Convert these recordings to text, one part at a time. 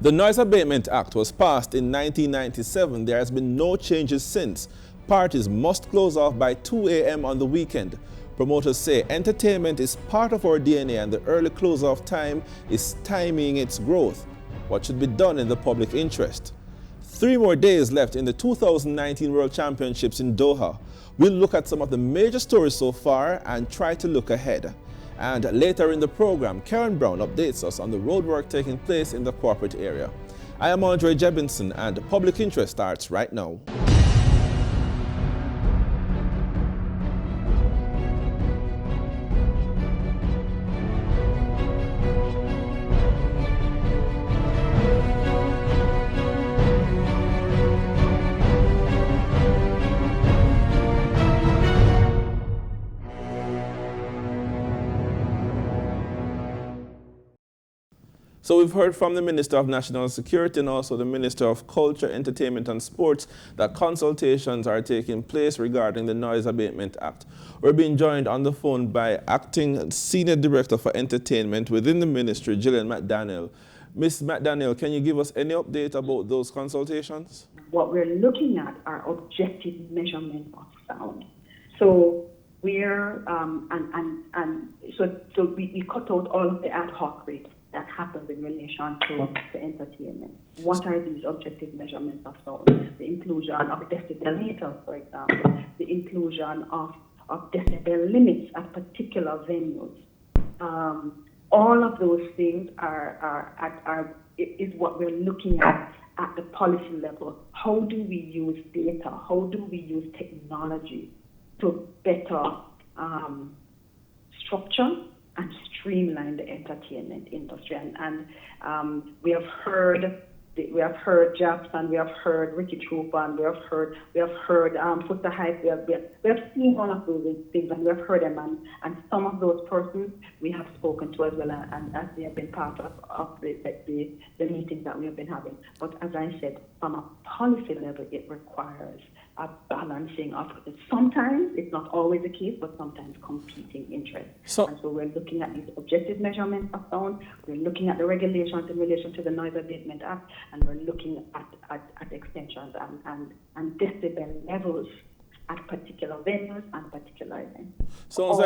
The Noise Abatement Act was passed in 1997. There has been no changes since. Parties must close off by 2 a.m. on the weekend. Promoters say entertainment is part of our DNA and the early close-off time is stymieing its growth. What should be done in the public interest? 3 more days left in the 2019 World Championships in Doha. We'll look at some of the major stories so far and try to look ahead. And later in the program, Karen Brown updates us on the roadwork taking place in the corporate area. I am Andre Jebinson and Public Interest starts right now. So we've heard from the Minister of National Security and also the Minister of Culture, Entertainment and Sports that consultations are taking place regarding the Noise Abatement Act. We're being joined on the phone by Acting Senior Director for Entertainment within the Ministry, Gillian McDaniel. Ms. McDaniel, can you give us any update about those consultations? What we're looking at are objective measurement of sound. So we're, so we cut out all of the ad hoc rates that happens in relation to the entertainment. What are these objective measurements of sound? The inclusion of decibel meters, for example, the inclusion of decibel limits at particular venues. All of those things is what we're looking at the policy level. How do we use data? How do we use technology to better structure and streamline the entertainment industry? And we have heard Jackson, we have heard Ricky Trooper, and we have heard Foster Hype. We have seen all of those things, and we have heard them, and some of those persons we have spoken to as well, and as they have been part of the meetings that we have been having. But as I said, from a policy level, it requires a balancing of, sometimes, it's not always the case, but sometimes competing interests. And so we're looking at these objective measurements of sound, we're looking at the regulations in relation to the Noise Abatement Act, and we're looking at extensions and decibel levels at particular venues and particular events. All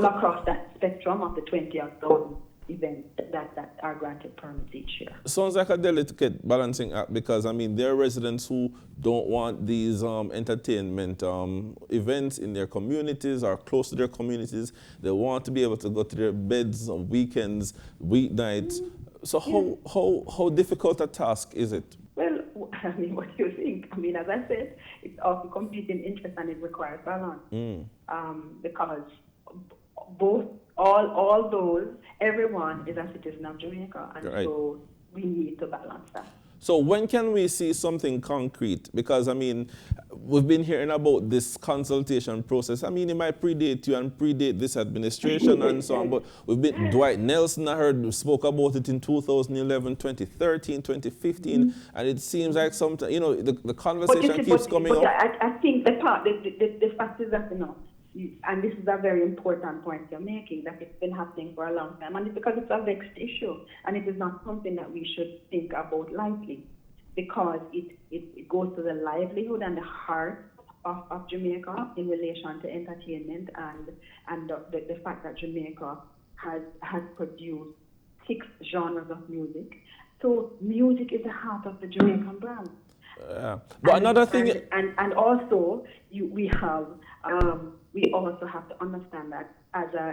across that spectrum of the 20,000 events that are granted permits each year. Sounds like a delicate balancing act because, I mean, there are residents who don't want these entertainment events in their communities or close to their communities. They want to be able to go to their beds on weekends, weeknights. So how difficult a task is it? Well, I mean, what do you think? I mean, as I said, it's also competing interest and it requires balance. Because all those, everyone is a citizen of Jamaica, and so we need to balance that. So when can we see something concrete? Because, I mean, we've been hearing about this consultation process. I mean, it might predate you and predate this administration and so on, but we've been, Dwight Nelson, I heard, spoke about it in 2011, 2013, 2015, and it seems like something, you know, the conversation keeps coming up. I think the fact is that, you know, and this is a very important point you're making, that it's been happening for a long time, and it's because it's a vexed issue, and it is not something that we should think about lightly, because it goes to the livelihood and the heart of Jamaica in relation to entertainment, and the fact that Jamaica has produced 6 genres of music. So music is the heart of the Jamaican brand. But another thing, and also we also have to understand that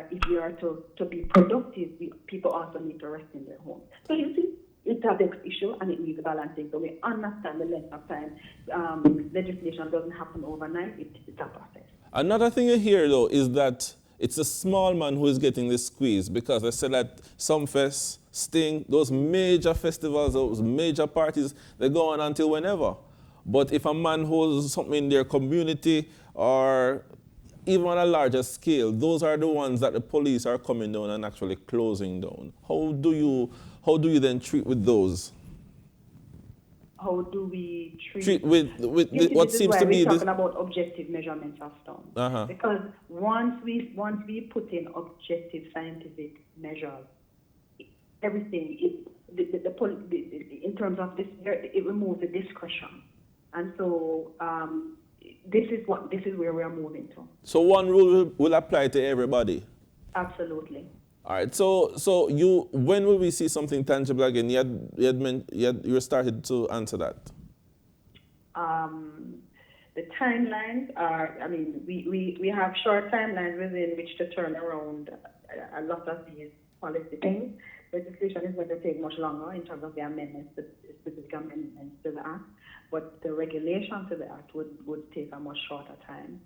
if we are to be productive, people also need to rest in their home. So you see, it's a big issue and it needs balancing. So we understand the length of time. Legislation doesn't happen overnight. It's a process. Another thing you hear though is that it's a small man who is getting this squeeze, because I said that Sumfest, Sting, those major festivals, those major parties, they go on until whenever. But if a man holds something in their community or even on a larger scale, those are the ones that the police are coming down and actually closing down. How do you then treat with those? How do we treat with what seems to be this? We're talking about objective measurements of sound. Because once we put in objective scientific measures, everything terms of this, it removes the discretion, and so this is where we are moving to. So one rule will apply to everybody. Absolutely. All right. So when will we see something tangible again? You started to answer that. The timelines are, I mean, we have short timelines within which to turn around a lot of these policy things. Legislation is going to take much longer in terms of the amendments, the specific amendments to the Act, but the regulation to the Act would take a much shorter time.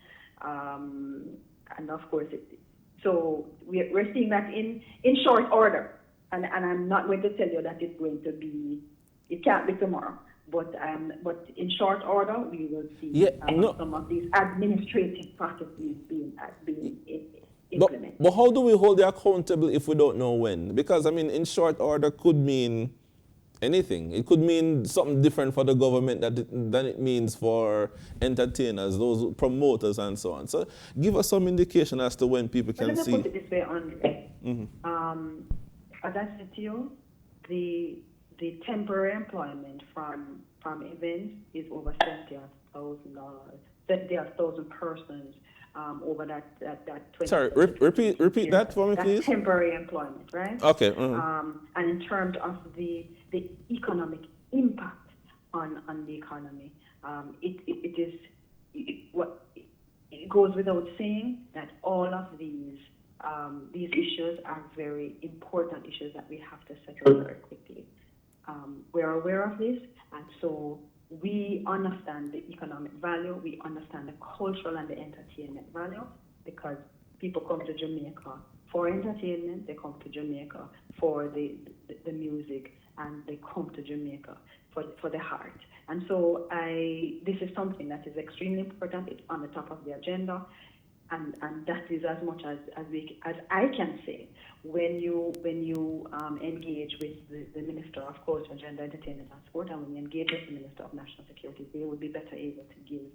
And of course, so we're seeing that in short order. And I'm not going to tell you that it's going to be, it can't be tomorrow. But in short order, we will see some of these administrative processes being implemented. But how do we hold you accountable if we don't know when? Because, I mean, in short order could mean anything. It could mean something different for the government than it means for entertainers, those promoters and so on. So give us some indication as to when people can see. Let me put it this way, Andre. As I said to you, the temporary employment from events is over 70,000 persons over that 20. Sorry, repeat that for me, please. That's temporary employment, right? Okay. And in terms of the economic impact on the economy, it goes without saying that all of these issues are very important issues that we have to settle very quickly. We're aware of this, and so we understand the economic value, we understand the cultural and the entertainment value, because people come to Jamaica for entertainment, they come to Jamaica for the music, and they come to Jamaica for the heart. And so this is something that is extremely important. It's on the top of the agenda. And that is as much as I can say. When you engage with the Minister of Culture, Gender, Entertainment and Sport, and when you engage with the Minister of National Security, they would be better able to give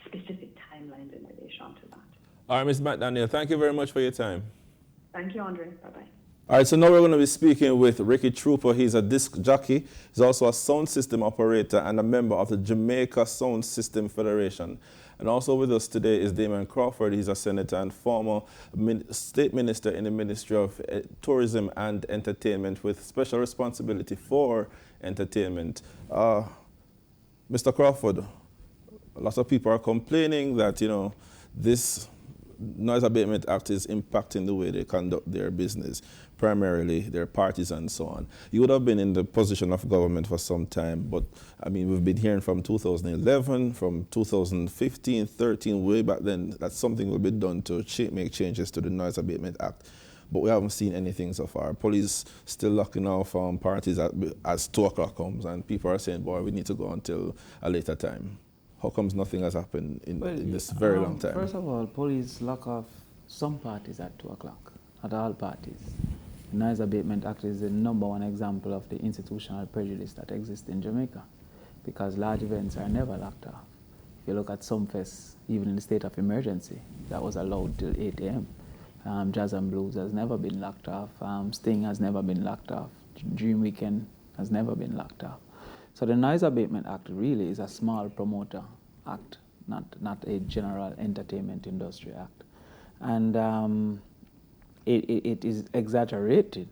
specific timelines in relation to that. All right, Ms. McDaniel, thank you very much for your time. Thank you, Andre. Bye-bye. All right, so now we're going to be speaking with Ricky Trooper. He's a disc jockey. He's also a sound system operator and a member of the Jamaica Sound System Federation. And also with us today is Damon Crawford. He's a senator and former state minister in the Ministry of Tourism and Entertainment with special responsibility for entertainment. Mr. Crawford, lots of people are complaining that, this Noise Abatement Act is impacting the way they conduct their business, primarily their parties and so on. You would have been in the position of government for some time, but I mean, we've been hearing from 2011, from 2015, 13, way back then, that something will be done to make changes to the Noise Abatement Act. But we haven't seen anything so far. Police still locking off parties as 2 o'clock comes, and people are saying, boy, we need to go until a later time. How comes nothing has happened in this very long time? First of all, police lock off some parties at 2 o'clock, not all parties. The Noise Abatement Act is the #1 example of the institutional prejudice that exists in Jamaica, because large events are never locked off. If you look at Sumfest, even in the state of emergency, that was allowed till 8 a.m. Jazz and Blues has never been locked off. Sting has never been locked off. Dream Weekend has never been locked off. So the Noise Abatement Act really is a small promoter act, not a general entertainment industry act. And it is exaggerated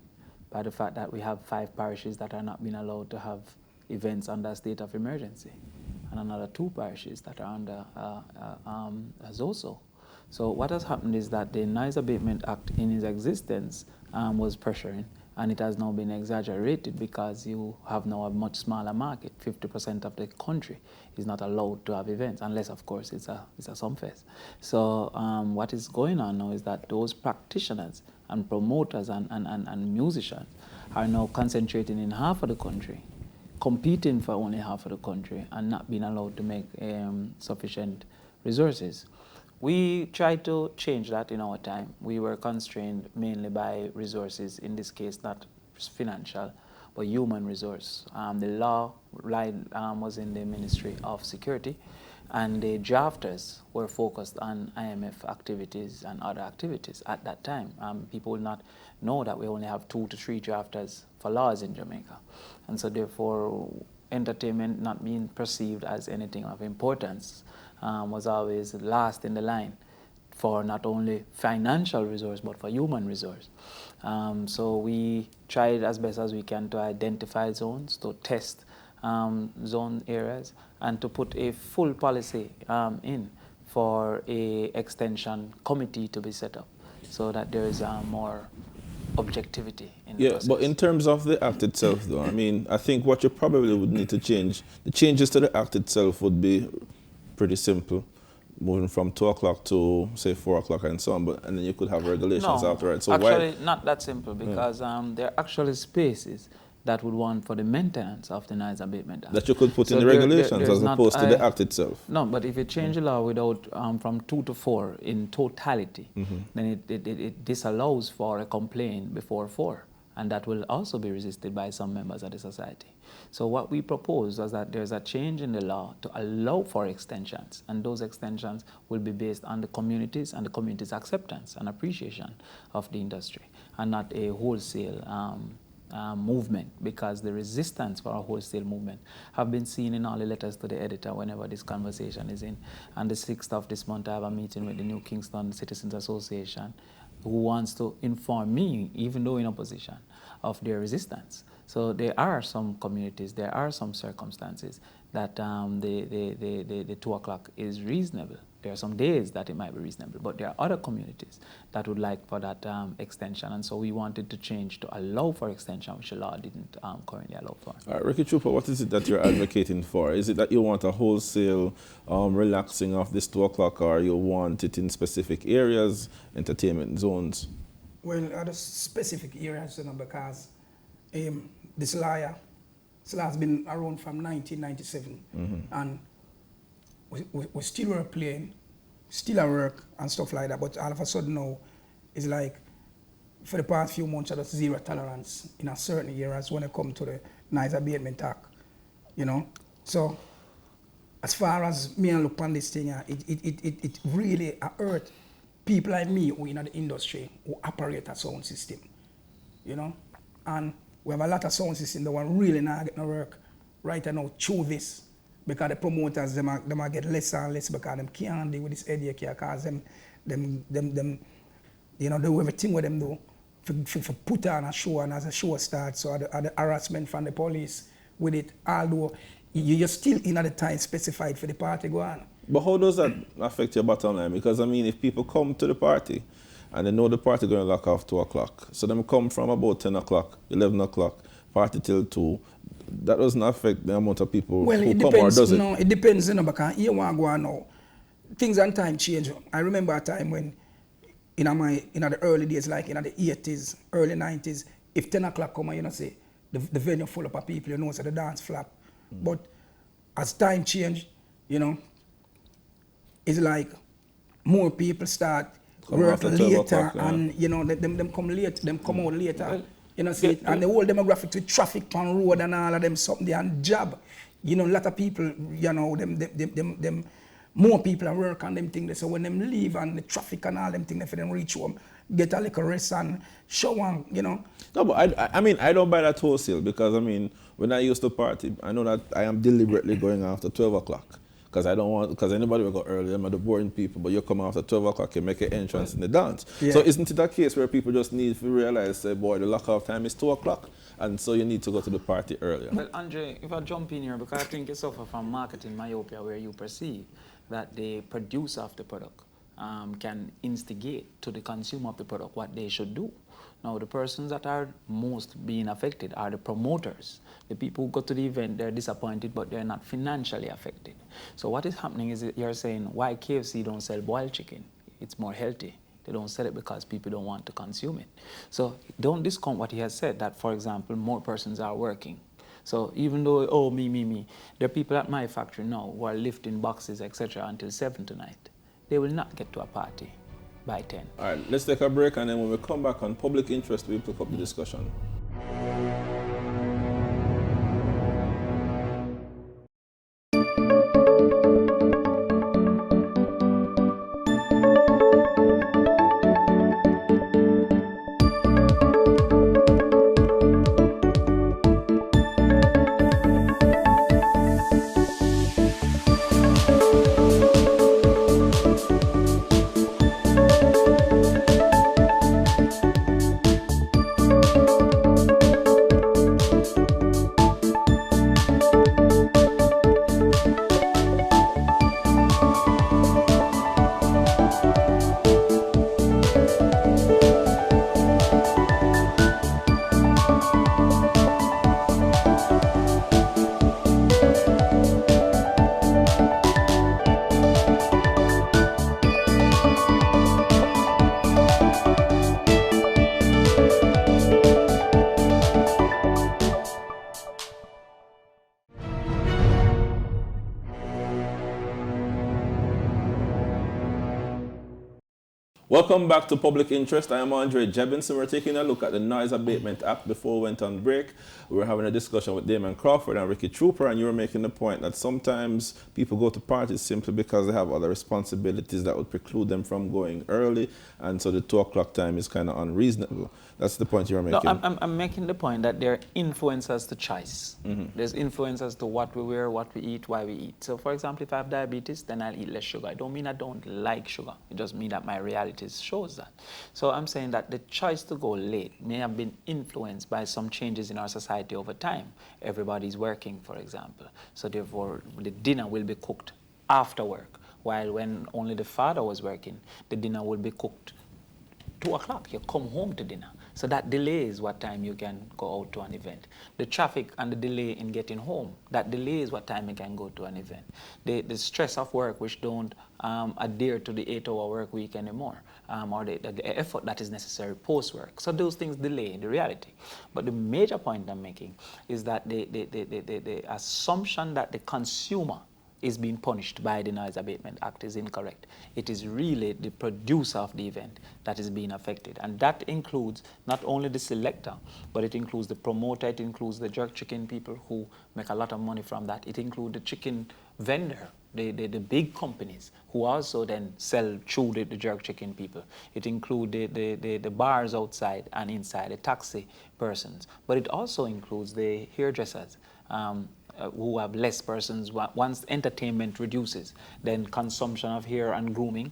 by the fact that we have 5 parishes that are not being allowed to have events under a state of emergency, and another 2 parishes that are under ZOSO. So what has happened is that the Noise Abatement Act in its existence was pressuring, and it has now been exaggerated because you have now a much smaller market. 50% of the country is not allowed to have events, unless, of course, it's a Sumfest. So what is going on now is that those practitioners and promoters and musicians are now concentrating in half of the country, competing for only half of the country, and not being allowed to make sufficient resources. We tried to change that in our time. We were constrained mainly by resources, in this case not financial, but human resource. The law was in the Ministry of Security, and the drafters were focused on IMF activities and other activities at that time. People will not know that we only have 2 to 3 drafters for laws in Jamaica. And so therefore, entertainment not being perceived as anything of importance was always last in the line for not only financial resource, but for human resource. So we tried as best as we can to identify zones, to test zone areas, and to put a full policy in for a extension committee to be set up so that there is more objectivity in the process. But in terms of the act itself, though, I mean, I think what you probably would need to change, the changes to the act itself would be pretty simple, moving from 2 o'clock to, say, 4 o'clock and so on, and then you could have regulations after it. So actually, not that simple, because there are actually spaces that would want for the maintenance of the Noise Abatement Act. That you could put in the regulations as opposed to the act itself. No, but if you change the law without from 2 to 4 in totality, then it disallows for a complaint before 4, and that will also be resisted by some members of the society. So what we propose was that there's a change in the law to allow for extensions, and those extensions will be based on the communities and the community's acceptance and appreciation of the industry, and not a wholesale movement, because the resistance for a wholesale movement have been seen in all the letters to the editor whenever this conversation is in. And the 6th of this month I have a meeting with the New Kingston Citizens Association, who wants to inform me, even though in opposition, of their resistance. So there are some communities, there are some circumstances that the 2 o'clock is reasonable. There are some days that it might be reasonable, but there are other communities that would like for that extension, and so we wanted to change to allow for extension, which the law didn't currently allow for. All right, Ricky Trooper, what is it that you're advocating for? Is it that you want a wholesale relaxing of this 2 o'clock, or you want it in specific areas, entertainment zones? Well, other specific areas, because this law has been around from 1997, and we still were playing, still at work and stuff like that, but all of a sudden now, it's like, for the past few months, there's zero tolerance in a certain areas when it comes to the Noise Abatement Act, you know? So, as far as me and look on this thing, it really hurt people like me who in the industry who operate a sound system, you know? And we have a lot of sound systems that want really not get no work right now through this, because the promoters them are get less and less because them can't deal with this headache here, because them you know, do everything with them do for put on a show, and as a show starts, so the harassment from the police with it, although you're still in at the time specified for the party go on. But how does that affect your bottom line? Because I mean, if people come to the party and they know the party going to lock off 2 o'clock, so them come from about 10 o'clock, 11 o'clock, party till 2, that doesn't affect the amount of people who it come, depends, or does it? No, it depends, you know, because here want to go on now. Things and time change. I remember a time when, in the early days, like in the 80s, early 90s, if 10 o'clock come, you know, say, the venue full up of people, you know, so the dance flap. But as time change, you know, it's like more people start work later, and, you know, them come late, them come out later. Well, you know, see, and the whole demographic with traffic on road and all of them something they and job. You know, a lot of people, you know, them more people at work and them things. So when them leave and the traffic and all them things, for them reach home, get a little rest and show on, you know. No, but I mean, I don't buy that wholesale, because I mean, when I used to party, I know that I am deliberately going after 12 o'clock. Because I don't want, because anybody will go early, I'm the boring people, but you come after 12 o'clock, you make an entrance in the dance. Yeah. So isn't it a case where people just need to realize, say, boy, the lock-off time is 2 o'clock, and so you need to go to the party earlier? Well, Andre, if I jump in here, because I think you suffer from marketing myopia, where you perceive that the producer of the product can instigate to the consumer of the product what they should do. Now, the persons that are most being affected are the promoters. The people who go to the event, they're disappointed, but they're not financially affected. So what is happening is that you're saying, why KFC don't sell boiled chicken? It's more healthy. They don't sell it because people don't want to consume it. So don't discount what he has said, that, for example, more persons are working. So even though, oh, me, there are people at my factory now who are lifting boxes, etc., until 7 tonight. They will not get to a party by 10. All right, let's take a break, and then when we come back on public interest, we'll pick up the discussion. Welcome back to Public Interest. I am Andre Jebinson. We're taking a look at the Noise Abatement Act. Before we went on break, we were having a discussion with Damon Crawford and Ricky Trooper, and you were making the point that sometimes people go to parties simply because they have other responsibilities that would preclude them from going early, and so the 2 o'clock time is kind of unreasonable. That's the point you were making. No, I'm making the point that there are influences to choice. There's influences to what we wear, what we eat, why we eat. So, for example, if I have diabetes, then I'll eat less sugar. I don't mean I don't like sugar. It just means that my reality shows that. So I'm saying that the choice to go late may have been influenced by some changes in our society over time. Everybody's working, for example. So therefore, the dinner will be cooked after work, while when only the father was working, the dinner will be cooked 2 o'clock. You come home to dinner. So that delays what time you can go out to an event. The traffic and the delay in getting home, that delays what time you can go to an event. The stress of work, which don't adhere to the 8-hour work week anymore, or the effort that is necessary post-work. So those things delay the reality. But the major point I'm making is that the assumption that the consumer is being punished by the Noise Abatement Act is incorrect. It is really the producer of the event that is being affected. And that includes not only the selector, but it includes the promoter, it includes the jerk chicken people who make a lot of money from that. It includes the chicken vendor, the big companies who also then sell through the jerk chicken people. It includes the bars outside and inside, the taxi persons. But it also includes the hairdressers, who have less persons. Once entertainment reduces, then consumption of hair and grooming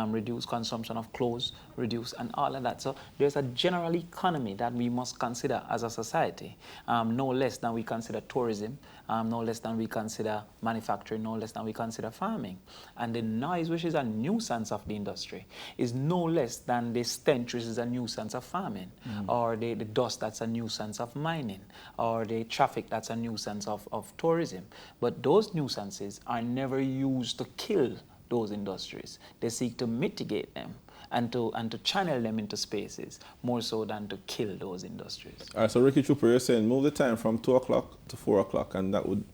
reduce, consumption of clothes reduce, and all of that. So there's a general economy that we must consider as a society, no less than we consider tourism, no less than we consider manufacturing, no less than we consider farming. And the noise, which is a nuisance of the industry, is no less than the stench, which is a nuisance of farming, or the dust that's a nuisance of mining, or the traffic that's a nuisance of tourism. But those nuisances are never used to kill those industries. They seek to mitigate them and to channel them into spaces more so than to kill those industries. All right, so Ricky Trooper, you're saying move the time from 2 o'clock to 4 o'clock, and that would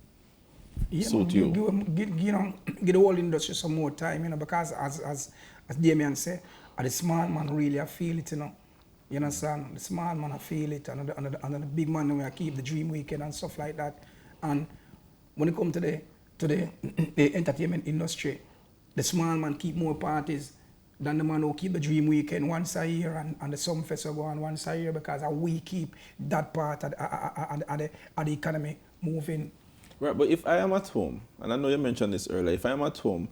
suit you. Give the whole industry some more time, because as Damien said, the small man really I feel it, You understand? The small man I feel it, and the big man we keep the dream weekend and stuff like that. And when it comes to the entertainment industry, the small man keep more parties than the man who keep the dream weekend once a year and the summer festival go on once a year, because we keep that part of the economy moving. Right, but if I am at home, and I know you mentioned this earlier, if I am at home,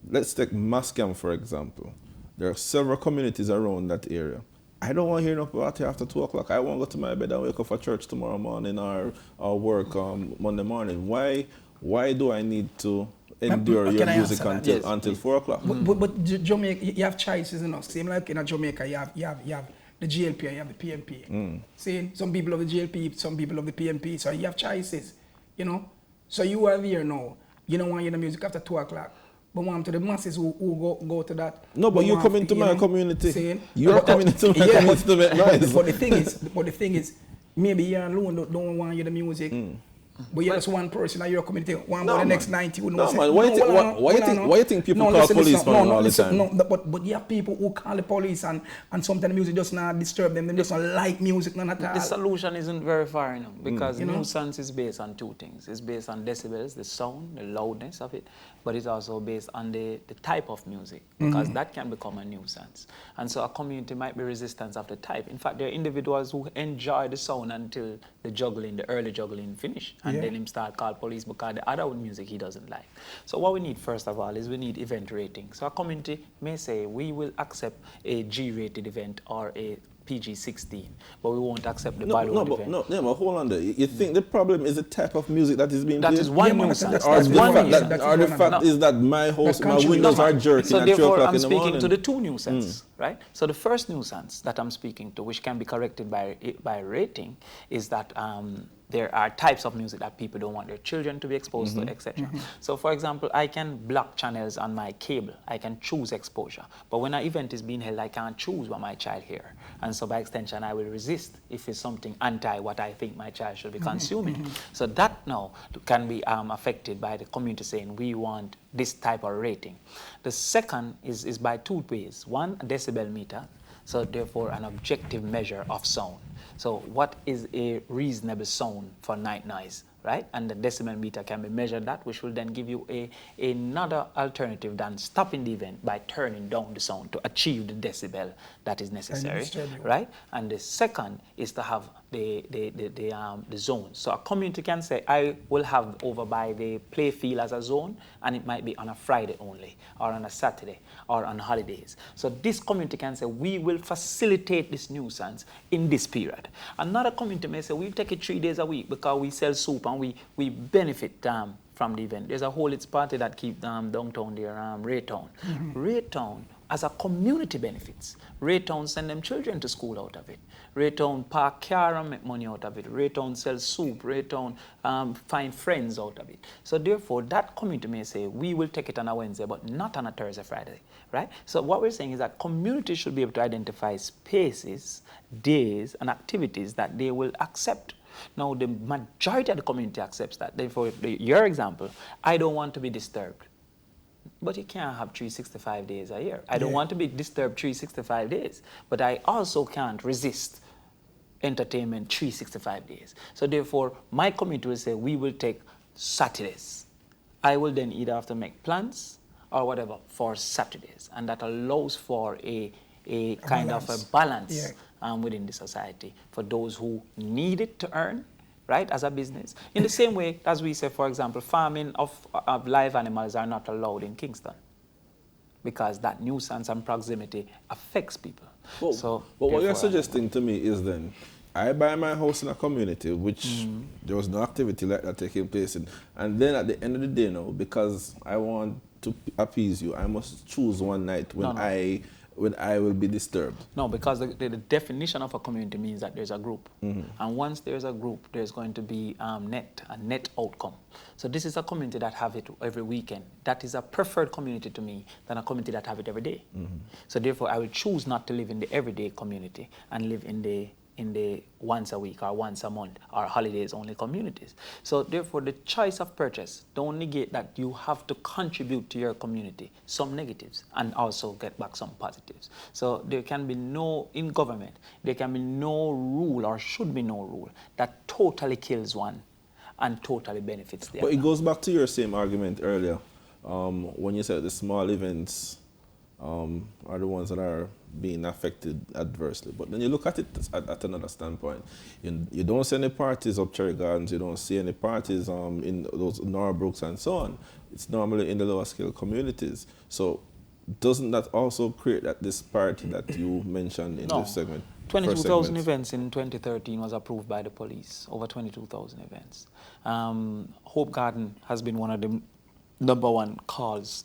let's take Mascam for example. There are several communities around that area. I don't want to hear enough about it after 2 o'clock. I want to go to my bed and wake up for church tomorrow morning or work Monday morning. Why do I need to endure your music until 4 o'clock? But Jamaica, you have choices, Same like in Jamaica, you have the GLP and you have the PMP. See, some people love the GLP, some people love the PMP, so you have choices, So you are there now. You don't want to hear the music after 2 o'clock. But want to the masses who go to that. No, but you come into my community. You're coming into my community to make noise. But the thing is, maybe you alone don't want to hear the music. But you're just one person in your community. One about the next 90 who knows. Why you think people call police all the time? No, but you have people who call the police and sometimes the music just not disturb them. They just don't like music, none at all. The solution isn't very far, because nuisance is based on two things. It's based on decibels, the sound, the loudness of it, but it's also based on the type of music, because that can become a nuisance. And so a community might be resistant of the type. In fact, there are individuals who enjoy the sound until the early juggling finish. And then him start call police because the other music he doesn't like. So what we need first of all is we need event rating. So a community may say we will accept a G-rated event or a PG-16, but we won't accept the Bollywood event. But hold on there. You think the problem is the type of music that is being played? That is one nuisance. Or the fact is that my house, my windows are jerking at 3 o'clock in the morning? So therefore I'm speaking to the two nuisances, right? So the first nuisance that I'm speaking to, which can be corrected by rating, is that there are types of music that people don't want their children to be exposed to, etc. So, for example, I can block channels on my cable. I can choose exposure. But when an event is being held, I can't choose what my child hears. And so, by extension, I will resist if it's something anti what I think my child should be consuming. So that now can be affected by the community saying, we want this type of rating. The second is by two ways. One, a decibel meter. So, therefore, an objective measure of sound. So what is a reasonable sound for night noise, right? And the decibel meter can be measured that, which will then give you another alternative than stopping the event by turning down the sound to achieve the decibel that is necessary, right? And the second is to have the zone. So a community can say, I will have over by the play field as a zone, and it might be on a Friday only, or on a Saturday, or on holidays. So this community can say, we will facilitate this nuisance in this period. Another community may say, we'll take it 3 days a week because we sell soup and we benefit from the event. There's a whole it's party that keep downtown there, Raytown. Raytown, as a community benefits. Raytown send them children to school out of it. Raytown park car and make money out of it. Raytown sell soup. Raytown find friends out of it. So therefore, that community may say, we will take it on a Wednesday, but not on a Thursday, Friday, right? So what we're saying is that communities should be able to identify spaces, days, and activities that they will accept. Now, the majority of the community accepts that. Therefore, your example, I don't want to be disturbed. But you can't have 365 days a year. I don't want to be disturbed 365 days, but I also can't resist entertainment 365 days. So therefore, my community will say, we will take Saturdays. I will then either have to make plans or whatever for Saturdays. And that allows for a kind of a balance within the society for those who need it to earn, right, as a business. In the same way, as we say, for example, farming of live animals are not allowed in Kingston because that nuisance and proximity affects people. Well, so, but what you're suggesting to me is then, I buy my house in a community which there was no activity like that taking place in, and then at the end of the day now, because I want to appease you, I must choose one night when I will be disturbed. No, because the definition of a community means that there's a group. And once there's a group, there's going to be a net outcome. So this is a community that have it every weekend. That is a preferred community to me than a community that have it every day. So therefore, I will choose not to live in the everyday community and live in the once a week or once a month or holidays only communities. So therefore, the choice of purchase don't negate that you have to contribute to your community some negatives and also get back some positives. So there can be no, in government, there can be no rule or should be no rule that totally kills one and totally benefits the other. But it goes back to your same argument earlier when you said the small events are the ones that are being affected adversely. But then you look at it at another standpoint. You don't see any parties up Cherry Gardens, you don't see any parties in those Norbrooks and so on. It's normally in the lower scale communities. So doesn't that also create that disparity that you mentioned in this segment? 22,000 events in 2013 was approved by the police, over 22,000 events. Hope Garden has been one of the #1 calls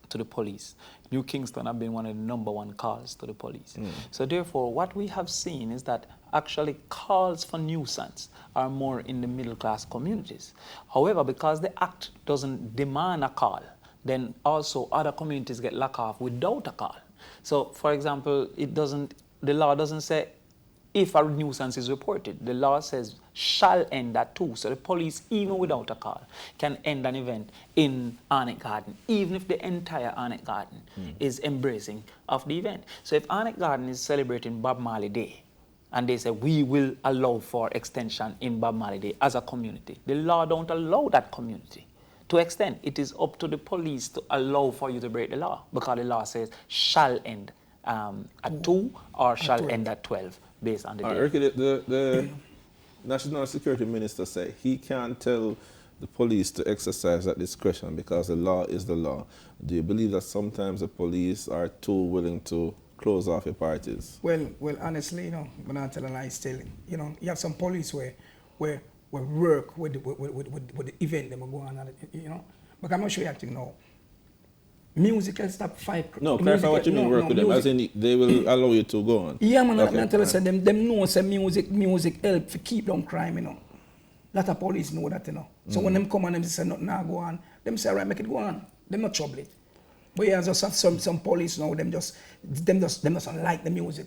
to the police. New Kingston have been one of the #1 calls to the police. So therefore, what we have seen is that actually calls for nuisance are more in the middle class communities. However, because the act doesn't demand a call, then also other communities get locked off without a call. So for example, the law doesn't say if a nuisance is reported. The law says shall end at 2. So the police, even without a call, can end an event in Arnett Garden, even if the entire Arnett Garden is embracing of the event. So if Arnett Garden is celebrating Bob Marley Day, and they say we will allow for extension in Bob Marley Day as a community, the law don't allow that community to extend. It is up to the police to allow for you to break the law, because the law says shall end at 2 or shall end at 12. Based on the day. The National Security Minister said he can't tell the police to exercise that discretion because the law is the law. Do you believe that sometimes the police are too willing to close off your parties? Well, honestly, I'm not telling lies still. You have some police where work with the event they go on, But I'm not sure you have to know. Music can stop 5. No, clarify what you mean work with them, as in they will allow you to go on. Yeah, man, okay, I'm telling you, them know say music help to keep down crime, lot of police know that, you know. So when them come and them say nothing now go on, them say, right, make it go on. Them not trouble it. But yeah, just have some police now, them just don't like the music.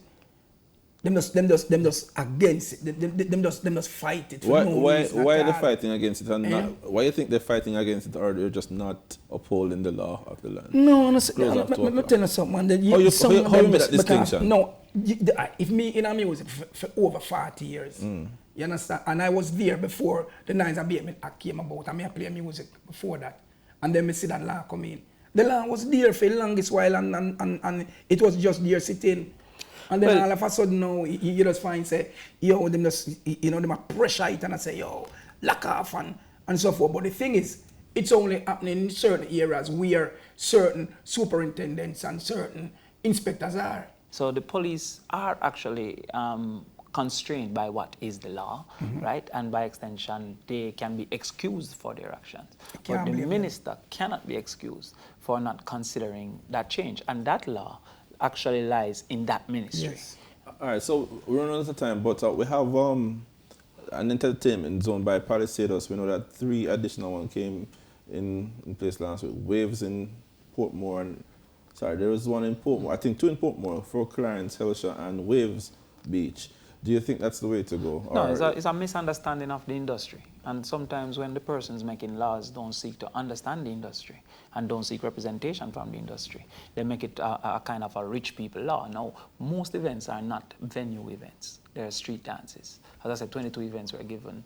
Them just against it. Them just fight it. Why are they fighting against it? And why do you think they're fighting against it, or they're just not upholding the law of the land? No, I'm telling you something. Man, how you make that distinction? No, if me in a music for over 40 years, you understand? And I was there before the Noise Abatement Act came about, and I play music before that. And then me see that law come in. The law was there for the longest while, and it was just there sitting. And then all of a sudden now, you just find, say, yo, them just, you know, them a pressure it and I say, yo, lock off and so forth. But the thing is, it's only happening in certain areas where certain superintendents and certain inspectors are. So the police are actually constrained by what is the law, right? And by extension, they can be excused for their actions. But the minister cannot be excused for not considering that change. And that law actually lies in that ministry. Yes. All right, so we're running out of time, but we have an entertainment zone by Palisados. We know that 3 additional ones came in place last week. Waves in Portmore, and there was one in Portmore. I think 2 in Portmore, 4 Clarence, Helsha, and Waves Beach. Do you think that's the way to go? No, it's a misunderstanding of the industry. And sometimes when the persons making laws don't seek to understand the industry and don't seek representation from the industry, they make it a kind of a rich people law. Now, most events are not venue events. They're street dances. As I said, 22 events were given,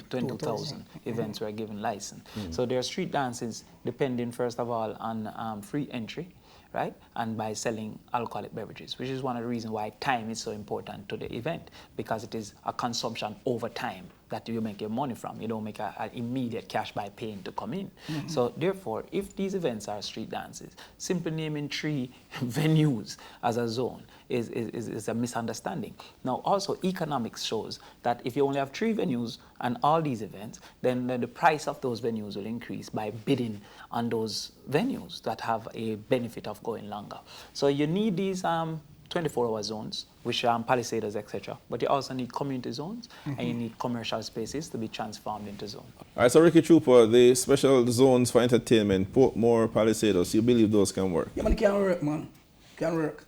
22,000 events were given license. So they're street dances depending, first of all, on free entry, right? And by selling alcoholic beverages, which is one of the reasons why time is so important to the event, because it is a consumption over time that you make your money from. You don't make an immediate cash by paying to come in. So therefore, if these events are street dances, simply naming 3 venues as a zone is a misunderstanding. Now also economics shows that if you only have 3 venues and all these events, then the price of those venues will increase by bidding on those venues that have a benefit of going longer. So you need these 24-hour zones, which are Palisados, etc. But you also need community zones, and you need commercial spaces to be transformed into zones. All right, so Ricky Trooper, the special zones for entertainment, Portmore, Palisados, you believe those can work? Yeah, man, it can work, man. It can work.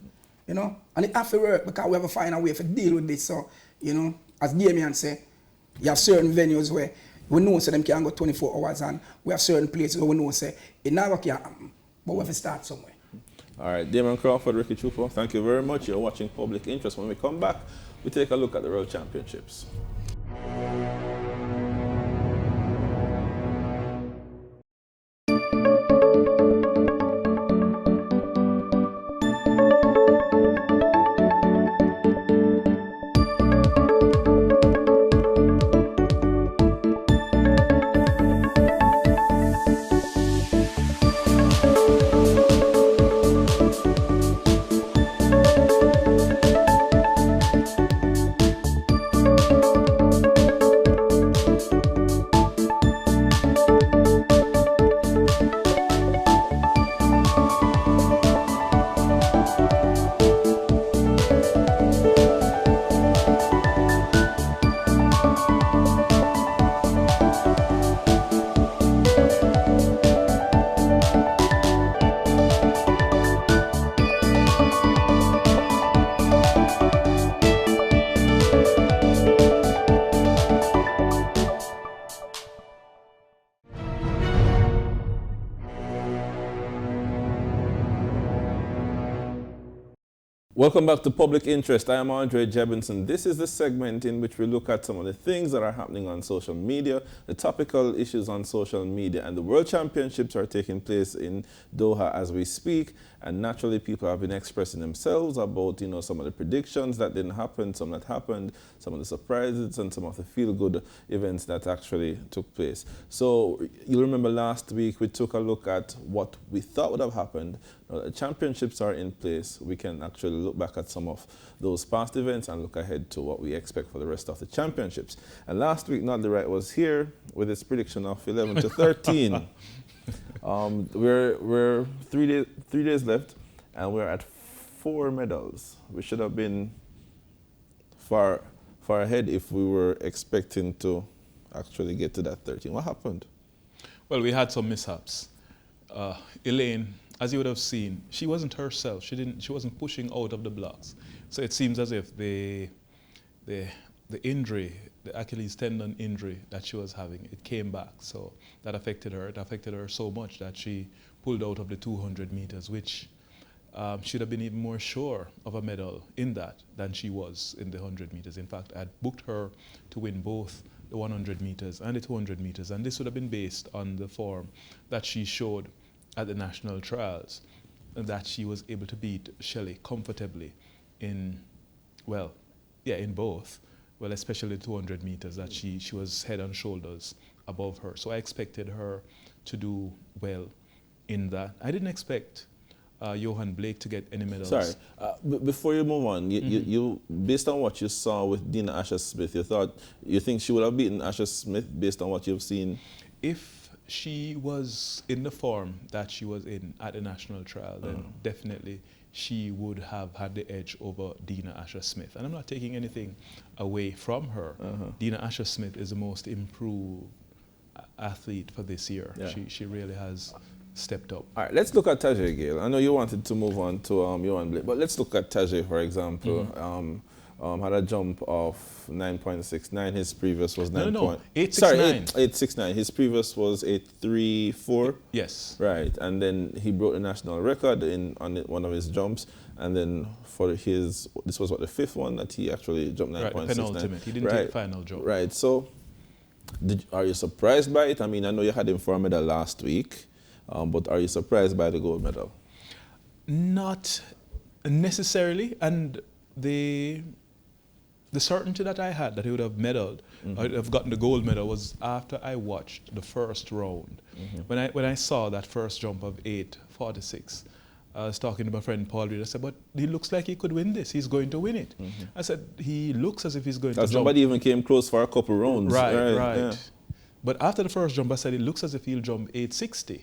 You know? And it have to work because we have to find a way to deal with this. So, you know, as Damien said, you have certain venues where we know so them can go 24 hours, and we have certain places where we know say it never can happen. But we have to start somewhere. All right, Damon Crawford, Ricky Trooper, thank you very much. You're watching Public Interest. When we come back, we take a look at the World Championships. Welcome back to Public Interest. I am Andre Jebinson. This is the segment in which we look at some of the things that are happening on social media, the topical issues on social media, and the World Championships are taking place in Doha as we speak. And naturally, people have been expressing themselves about, you know, some of the predictions that didn't happen, some that happened, some of the surprises, and some of the feel-good events that actually took place. So you'll remember last week we took a look at what we thought would have happened. Now the championships are in place. We can actually look back at some of those past events and look ahead to what we expect for the rest of the championships. And last week, Not the Right was here with his prediction of 11 to 13. We're 3 days left, and we're at 4 medals. We should have been far ahead if we were expecting to actually get to that 13. What happened? Well, we had some mishaps. Elaine, as you would have seen, she wasn't herself. She wasn't pushing out of the blocks. So it seems as if the injury, the Achilles tendon injury that she was having, it came back. So that affected her. It affected her so much that she pulled out of the 200 meters, which should have been even more sure of a medal in that than she was in the 100 meters. In fact, I had booked her to win both the 100 meters and the 200 meters, and this would have been based on the form that she showed at the national trials, and that she was able to beat Shelley comfortably in both. Well, especially the 200 meters, that she was head and shoulders above her. So I expected her to do well in that. I didn't expect Johan Blake to get any medals. Sorry, before you move on, you based on what you saw with Dina Asher-Smith, you think she would have beaten Asher-Smith based on what you've seen? If she was in the form that she was in at the national trial, then definitely she would have had the edge over Dina Asher-Smith. And I'm not taking anything away from her. Dina Asher-Smith is the most improved athlete for this year. Yeah. She really has stepped up. All right, let's look at Tajay Gale. I know you wanted to move on to Johan Blake, but let's look at Tajay, for example. Had a jump of 9.69. His previous was 9. No, 8.69. Sorry, 8.69. His previous was 8.34. Yes. Right, and then he broke the national record on one of his jumps, and then for this was what, the fifth one that he actually jumped 9.69. Right, the penultimate. He didn't take the final jump. Right. So, are you surprised by it? I mean, I know you had him for a medal last week. But are you surprised by the gold medal? Not necessarily, and the certainty that I had that he would have medaled, I would have gotten the gold medal, was after I watched the first round. When I saw that first jump of 8.46, I was talking to my friend Paul Reed. I said, but he looks like he could win this. He's going to win it. I said, he looks as if he's going to jump. Nobody even came close for a couple rounds. Right. Yeah. But after the first jump, I said, it looks as if he'll jump 8.60.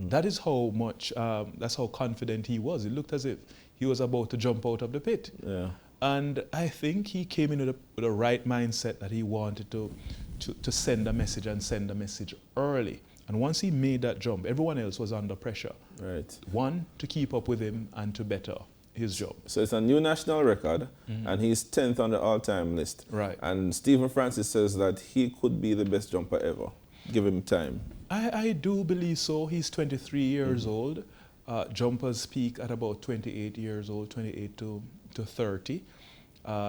That is how much, that's how confident he was. It looked as if he was about to jump out of the pit. Yeah. And I think he came in with a right mindset that he wanted to send a message and send a message early. And once he made that jump, everyone else was under pressure. Right. One, to keep up with him and to better his job. So it's a new national record, and he's 10th on the all-time list. Right. And Stephen Francis says that he could be the best jumper ever. Give him time. I do believe so. He's 23 years old. Jumpers peak at about 28 years old, 28 to 30.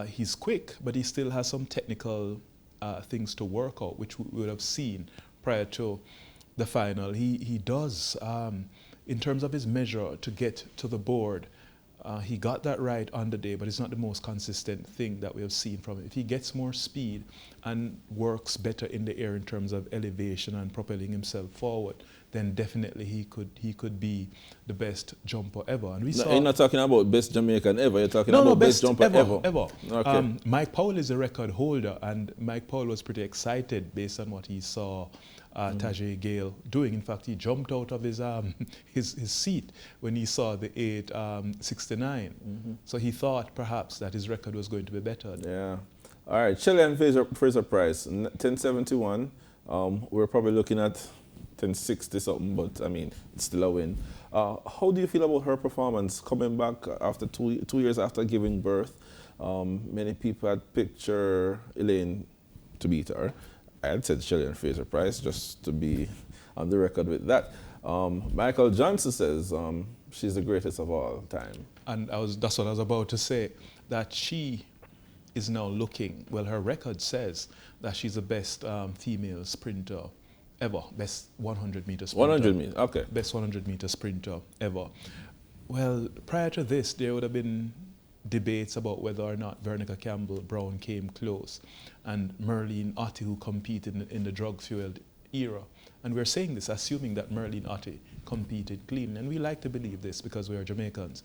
He's quick, but he still has some technical things to work out, which we would have seen prior to the final. He does, in terms of his measure to get to the board, he got that right on the day, but it's not the most consistent thing that we have seen from him. If he gets more speed and works better in the air in terms of elevation and propelling himself forward, then definitely he could be the best jumper ever. And you're not talking about best Jamaican ever. You're talking about best jumper ever. Okay. Mike Powell is a record holder, and Mike Powell was pretty excited based on what he saw Tajay Gale doing. In fact, he jumped out of his seat when he saw the 8.69. So he thought perhaps that his record was going to be better. Yeah. All right, Shelley and Fraser Price, 10.71. We're probably looking at 10.60 something, but I mean, it's still a win. How do you feel about her performance coming back after 2 years after giving birth? Many people had pictured Elaine to beat her. I had said Shelley and Fraser Price, just to be on the record with that. Michael Johnson says she's the greatest of all time. And that's what I was about to say, that she is now looking, well, her record says that she's the best female sprinter ever, best 100-meter sprinter. 100 meters, okay. Best 100-meter sprinter ever. Well, prior to this, there would have been debates about whether or not Veronica Campbell-Brown came close, and Merlene Ottey, who competed in the drug-fueled era. And we're saying this assuming that Merlene Ottey competed clean, and we like to believe this because we are Jamaicans.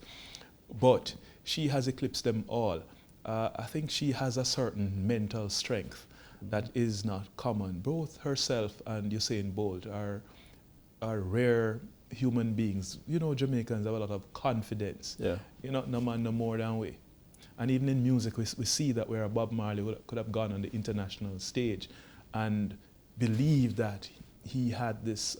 But she has eclipsed them all. I think she has a certain mental strength that is not common. Both herself and Usain Bolt are rare human beings. You know, Jamaicans have a lot of confidence. Yeah. You know, no man, no more than we. And even in music, we see that where Bob Marley could have gone on the international stage and believed that he had this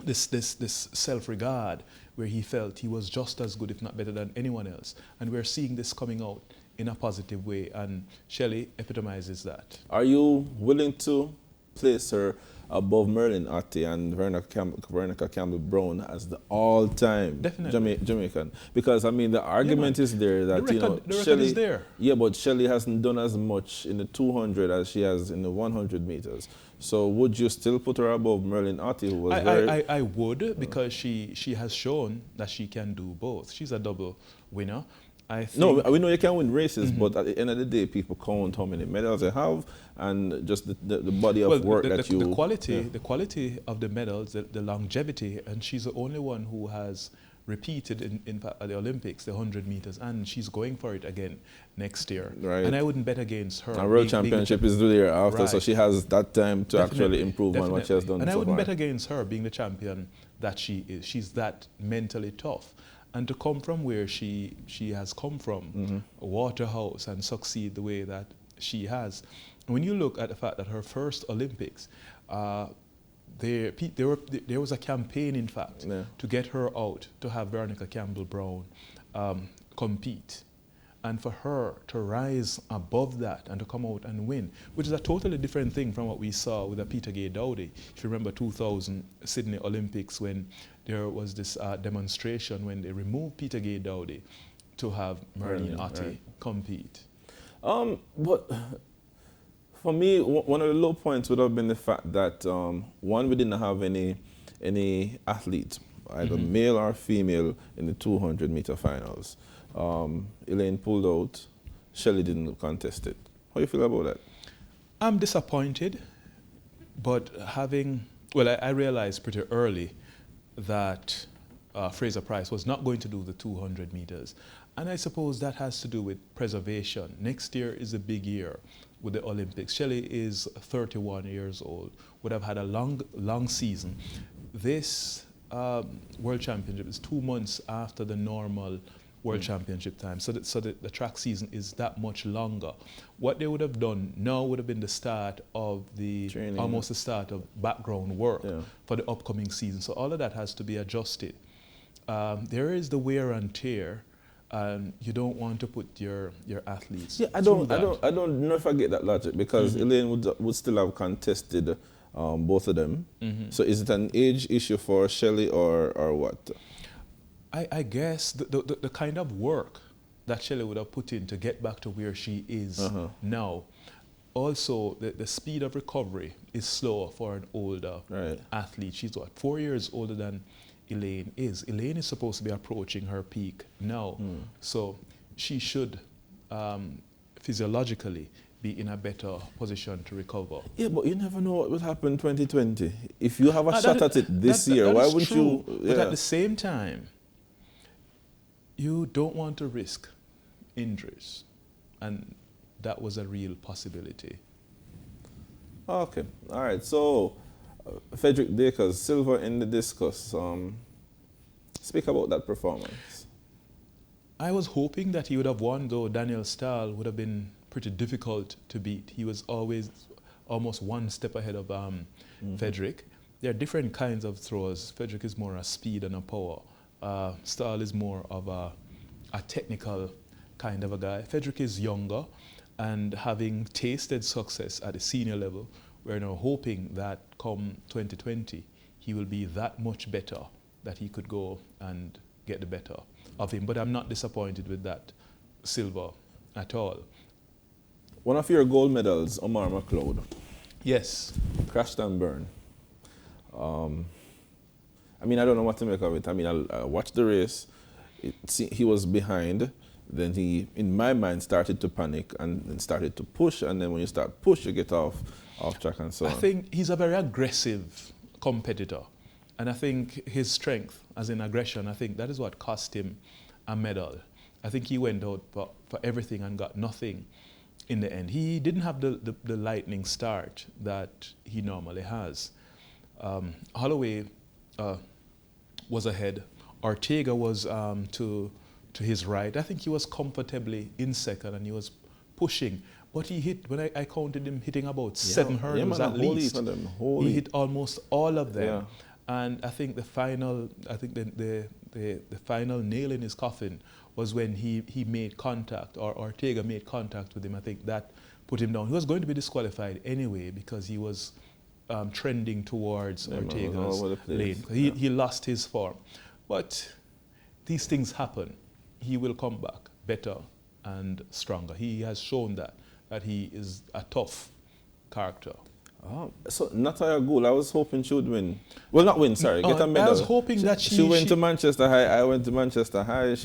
this self-regard where he felt he was just as good, if not better than anyone else. And we're seeing this coming out in a positive way, and Shelley epitomizes that. Are you willing to place her above Merlin Ottey and Veronica Campbell-Brown as the all-time Jamaican? Because, I mean, the argument is there that, the record Shelley is there. Yeah, but Shelley hasn't done as much in the 200 as she has in the 100 meters. So would you still put her above Merlin Ottey, who was I would, because she has shown that she can do both. She's a double winner. No, we know you can win races, but at the end of the day, people count how many medals they have and just the body of work that you... The quality of the medals, the longevity, and she's the only one who has repeated at the Olympics, the 100 meters, and she's going for it again next year. Right. And I wouldn't bet against her. And World Championship is the year after, so she has that time to actually improve on what she has done. And I wouldn't bet against her being the champion that she is. She's that mentally tough. And to come from where she has come from, Waterhouse, and succeed the way that she has. When you look at the fact that her first Olympics, there was a campaign, in fact, to get her out, to have Veronica Campbell-Brown compete. And for her to rise above that and to come out and win, which is a totally different thing from what we saw with Peter Gay Dowdy. If you remember 2000 Sydney Olympics, when there was this demonstration when they removed Peter Gay Dowdy to have Merlin Ottey compete. But for me, one of the low points would have been the fact that, one, we didn't have any athletes, either male or female, in the 200-meter finals. Elaine pulled out. Shelley didn't contest it. How do you feel about that? I'm disappointed, but I realized pretty early that Fraser Price was not going to do the 200 meters. And I suppose that has to do with preservation. Next year is a big year with the Olympics. Shelley is 31 years old, would have had a long season. This World Championship is 2 months after the normal World Championship time, so the track season is that much longer. What they would have done now would have been the start of almost the start of background work for the upcoming season. So all of that has to be adjusted. There is the wear and tear, and you don't want to put your athletes. Yeah, I don't know if I get that logic, because Elaine would still have contested both of them. So is it an age issue for Shelley or what? I guess the kind of work that Shelley would have put in to get back to where she is now. Also, the speed of recovery is slower for an older athlete. She's 4 years older than Elaine is. Elaine is supposed to be approaching her peak now. So she should physiologically be in a better position to recover. Yeah, but you never know what will happen in 2020. If you have a shot at it this year, why wouldn't you? But at the same time, you don't want to risk injuries, and that was a real possibility. Okay, all right. So, Frederick Dacres, silver in the discus. Speak about that performance. I was hoping that he would have won, though Daniel Stahl would have been pretty difficult to beat. He was always almost one step ahead of Frederick. There are different kinds of throwers. Frederick is more a speed and a power. Stahl is more of a technical kind of a guy. Frederick is younger, and having tasted success at the senior level, we're now hoping that come 2020, he will be that much better that he could go and get the better of him. But I'm not disappointed with that silver at all. One of your gold medals, Omar McLeod. Yes. Crashed and burned. I mean, I don't know what to make of it. I mean, I watched the race. He was behind. Then he, in my mind, started to panic and then started to push. And then when you start push, you get off track and so on. I think he's a very aggressive competitor. And I think his strength, as in aggression, I think that is what cost him a medal. I think he went out for everything and got nothing in the end. He didn't have the lightning start that he normally has. Holloway was ahead. Ortega was to his right. I think he was comfortably in second and he was pushing. But he hit, when I counted him hitting about 7 hurdles man, at least. He hit almost all of them. Yeah. And I think the final nail in his coffin was when he made contact, or Ortega made contact with him. I think that put him down. He was going to be disqualified anyway because he was trending towards Ortega's lane. He lost his form. But these things happen. He will come back better and stronger. He has shown that he is a tough character. Oh, so Natalia Gould, I was hoping she would win. Well, not win, sorry, get a medal. I was hoping that she went to Manchester High. I went to Manchester High.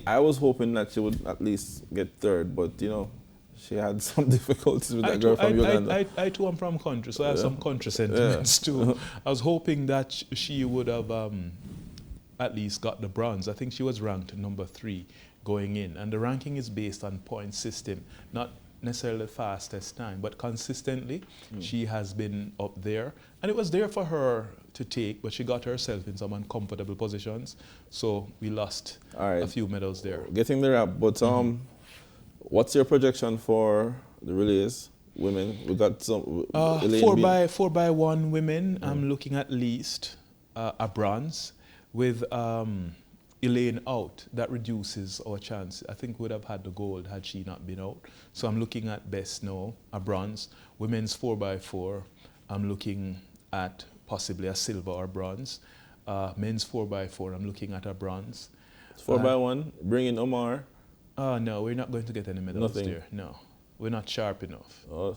I was hoping that she would at least get third, but you know, she had some difficulties with that girl from Uganda. I too am from country, so I have some country sentiments too. I was hoping that she would have at least got the bronze. I think she was ranked number 3 going in, and the ranking is based on point system, not necessarily the fastest time, but consistently she has been up there, and it was there for her to take, but she got herself in some uncomfortable positions, so we lost a few medals there. Getting the wrap, but what's your projection for the relays, women? We got some 4x1 women. I'm looking at least a bronze with Elaine out. That reduces our chance. I think we would have had the gold had she not been out. So I'm looking at best now, a bronze. Women's 4x4, I'm looking at possibly a silver or bronze. Men's 4x4, I'm looking at a bronze. 4x1, bring in Omar. No, we're not going to get any medals there. No, we're not sharp enough. Oh.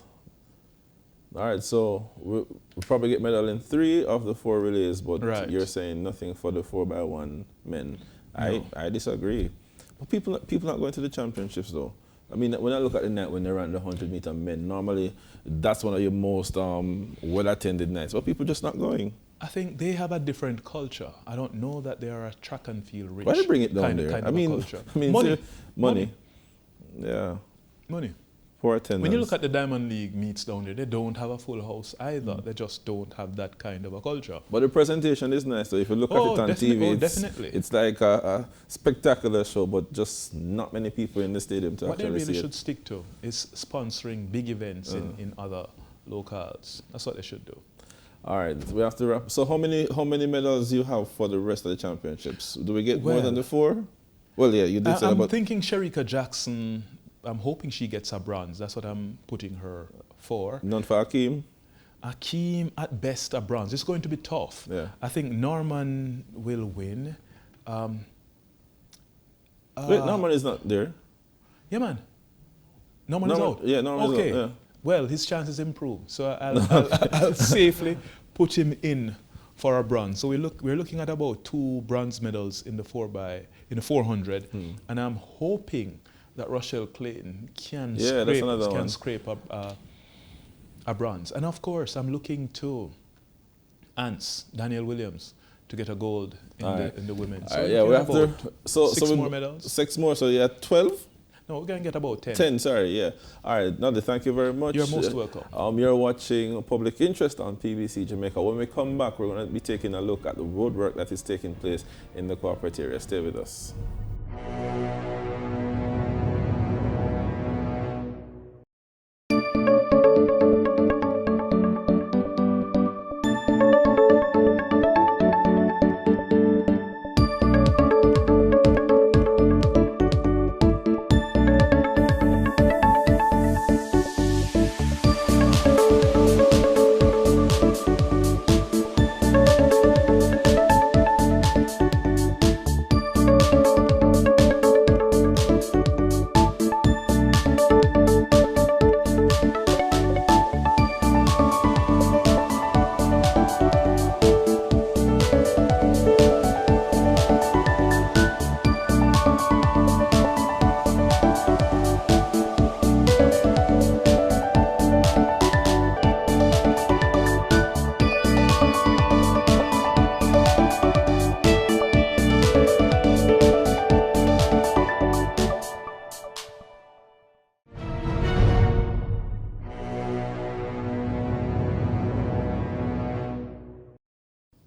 All right, so we'll probably get medal in 3 of the 4 relays, but you're saying nothing for the 4x1 men. No. I disagree. But people not going to the championships though. I mean, when I look at the night when they ran the 100-meter men, normally that's one of your most well-attended nights, but people just not going. I think they have a different culture. I don't know that they are a track and field rich. Why do they bring it down there? I mean, money. Yeah. Money. Poor attendance. When you look at the Diamond League meets down there, they don't have a full house either. They just don't have that kind of a culture. But the presentation is nice. So if you look at it on TV, it's like a spectacular show, but just not many people in the stadium to actually see it. What they really should stick to is sponsoring big events in other locales. That's what they should do. All right, we have to wrap. So how many medals do you have for the rest of the championships? Do we get more than the 4? Well, yeah, you did say about... I'm thinking Sherika Jackson. I'm hoping she gets a bronze. That's what I'm putting her for. None for Akeem? Akeem, at best, a bronze. It's going to be tough. Yeah. I think Norman will win. Wait, Norman is not there. Yeah, man. Norman is out. Yeah, Norman is out. Yeah. Well, his chances improve. So I'll safely put him in for a bronze. So we're looking at about 2 bronze medals in the 400, and I'm hoping that Rochelle Clayton can scrape up a bronze. And of course, I'm looking to Ants, Daniel Williams, to get a gold in the women. So we have to. So 6 more medals. 6 more. So 12. No, we're going to get about 10. 10, sorry, yeah. All right, Nadi, thank you very much. You're most welcome. You're watching Public Interest on PBC Jamaica. When we come back, we're going to be taking a look at the roadwork that is taking place in the corporate area. Stay with us.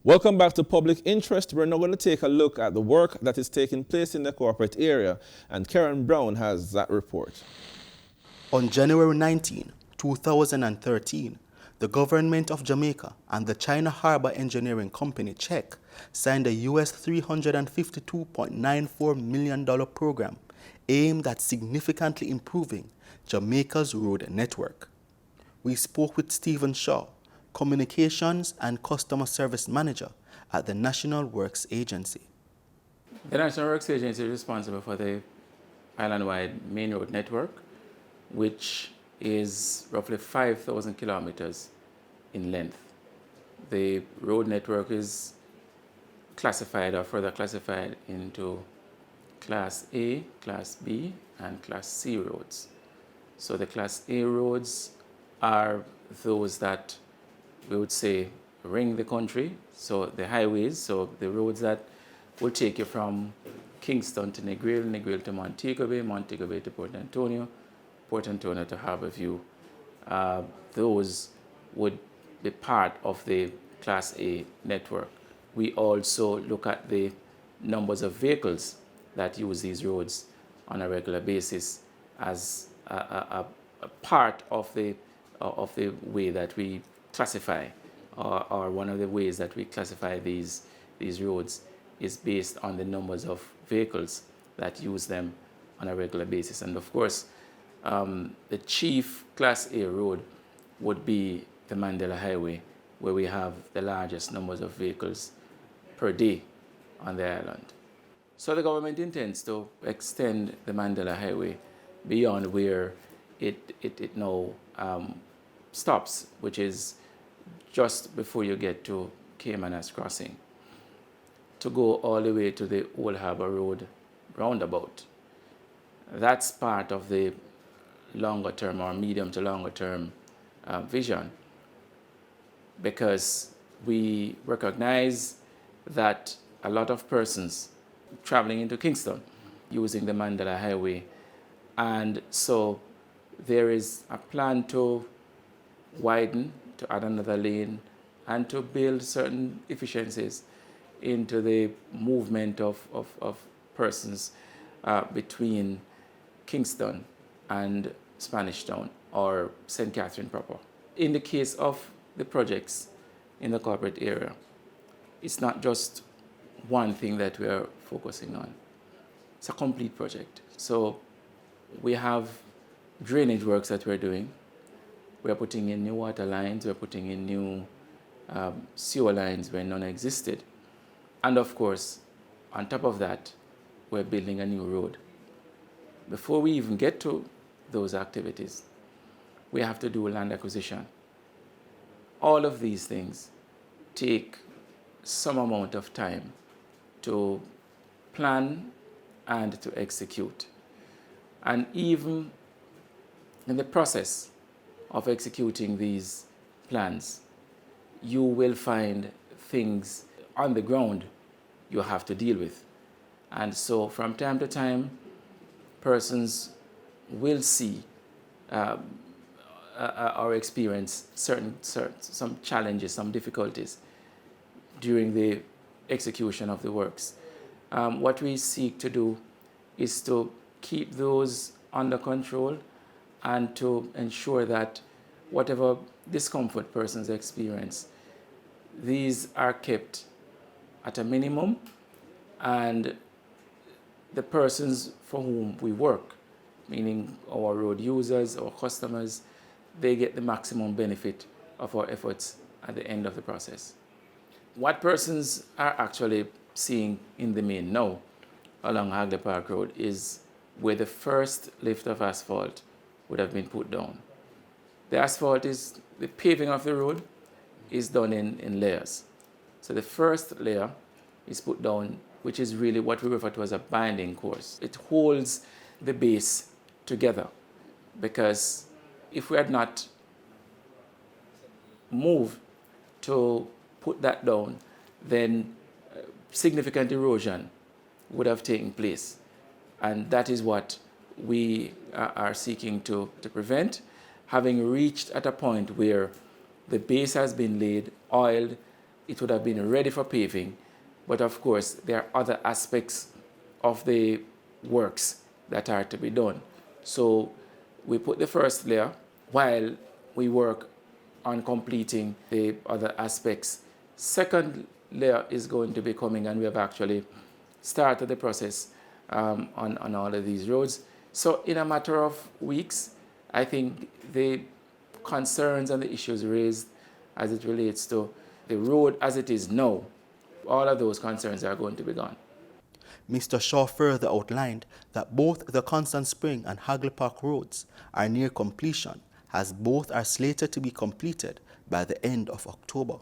Welcome back to Public Interest. We're now going to take a look at the work that is taking place in the corporate area, and Karen Brown has that report. On January 19, 2013, the government of Jamaica and the China Harbor Engineering Company, CHEC, signed a US $352.94 million program aimed at significantly improving Jamaica's road network. We spoke with Stephen Shaw, Communications and Customer Service Manager at the National Works Agency. The National Works Agency is responsible for the island-wide main road network, which is roughly 5,000 kilometers in length. The road network is classified or further classified into Class A, Class B, and Class C roads. So the Class A roads are those that we would say ring the country, so the highways, so the roads that will take you from Kingston to Negril, Negril to Montego Bay, Montego Bay to Port Antonio to Harborview. Those would be part of the Class A network. We also look at the numbers of vehicles that use these roads on a regular basis as a part of the way that we classify, or one of the ways that we classify these roads is based on the numbers of vehicles that use them on a regular basis. And of course, the chief Class A road would be the Mandela Highway, where we have the largest numbers of vehicles per day on the island. So the government intends to extend the Mandela Highway beyond where it now stops, which is just before you get to Caymanas Crossing, to go all the way to the Old Harbour Road roundabout. That's part of the longer term or medium to longer term vision, because we recognize that a lot of persons traveling into Kingston using the Mandela Highway, and so there is a plan to widen, to add another lane, and to build certain efficiencies into the movement of persons between Kingston and Spanish Town or St. Catherine proper. In the case of the projects in the corporate area, it's not just one thing that we are focusing on. It's a complete project. So we have drainage works that we're doing. We're putting in new water lines, we're putting in new sewer lines where none existed. And of course, on top of that, we're building a new road. Before we even get to those activities, we have to do land acquisition. All of these things take some amount of time to plan and to execute. And even in the process of executing these plans, you will find things on the ground you have to deal with. And so from time to time, persons will see or experience some challenges, some difficulties during the execution of the works. What we seek to do is to keep those under control and to ensure that whatever discomfort persons experience, these are kept at a minimum, and the persons for whom we work, meaning our road users, our customers, they get the maximum benefit of our efforts at the end of the process. What persons are actually seeing in the main now along Hagley Park Road is where the first lift of asphalt would have been put down. The asphalt the paving of the road is done in layers. So the first layer is put down, which is really what we refer to as a binding course. It holds the base together, because if we had not moved to put that down, then significant erosion would have taken place. And that is what we are seeking to prevent, having reached at a point where the base has been laid, oiled, it would have been ready for paving. But of course, there are other aspects of the works that are to be done. So we put the first layer while we work on completing the other aspects. Second layer is going to be coming, and we have actually started the process on all of these roads. So in a matter of weeks, I think the concerns and the issues raised as it relates to the road as it is now, all of those concerns are going to be gone. Mr. Shaw further outlined that both the Constant Spring and Hagley Park roads are near completion, as both are slated to be completed by the end of October.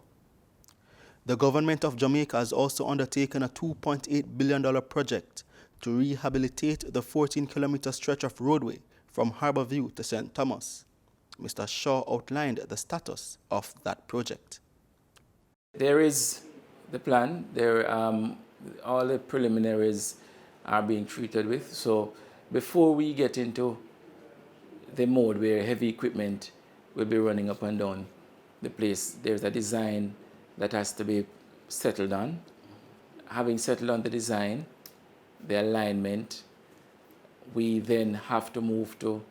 The government of Jamaica has also undertaken a $2.8 billion project to rehabilitate the 14-kilometer stretch of roadway from Harbourview to St. Thomas. Mr. Shaw outlined the status of that project. There is the plan. All the preliminaries are being treated with. So before we get into the mode where heavy equipment will be running up and down the place, there's a design that has to be settled on. Having settled on the design, the alignment, we then have to move to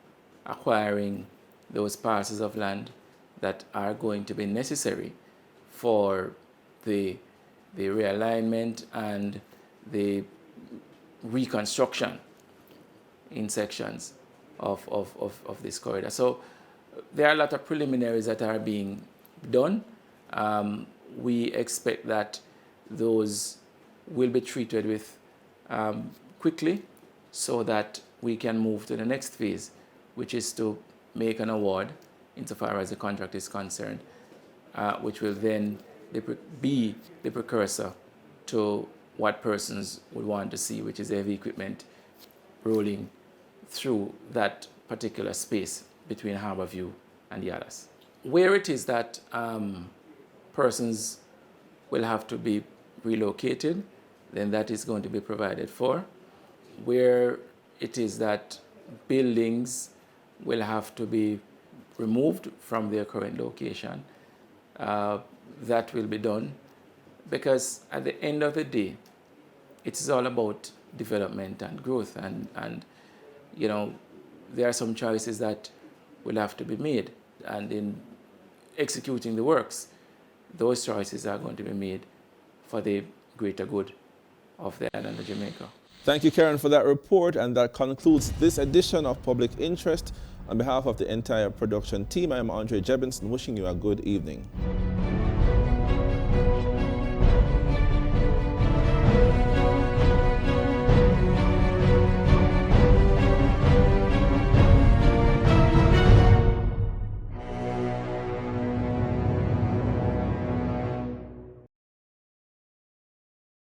acquiring those parcels of land that are going to be necessary for the realignment and the reconstruction in sections of this corridor. So there are a lot of preliminaries that are being done. We expect that those will be treated with quickly so that we can move to the next phase, which is to make an award insofar as the contract is concerned, which will then be the precursor to what persons would want to see, which is heavy equipment rolling through that particular space between Harbourview and the others. Where it is that persons will have to be relocated, then that is going to be provided for. Where it is that buildings will have to be removed from their current location, that will be done, because at the end of the day, it is all about development and growth, and you know, there are some choices that will have to be made, and in executing the works, those choices are going to be made for the greater good of the island of Jamaica. Thank you, Karen, for that report, and that concludes this edition of Public Interest. On behalf of the entire production team, I am Andre Jebinson, wishing you a good evening.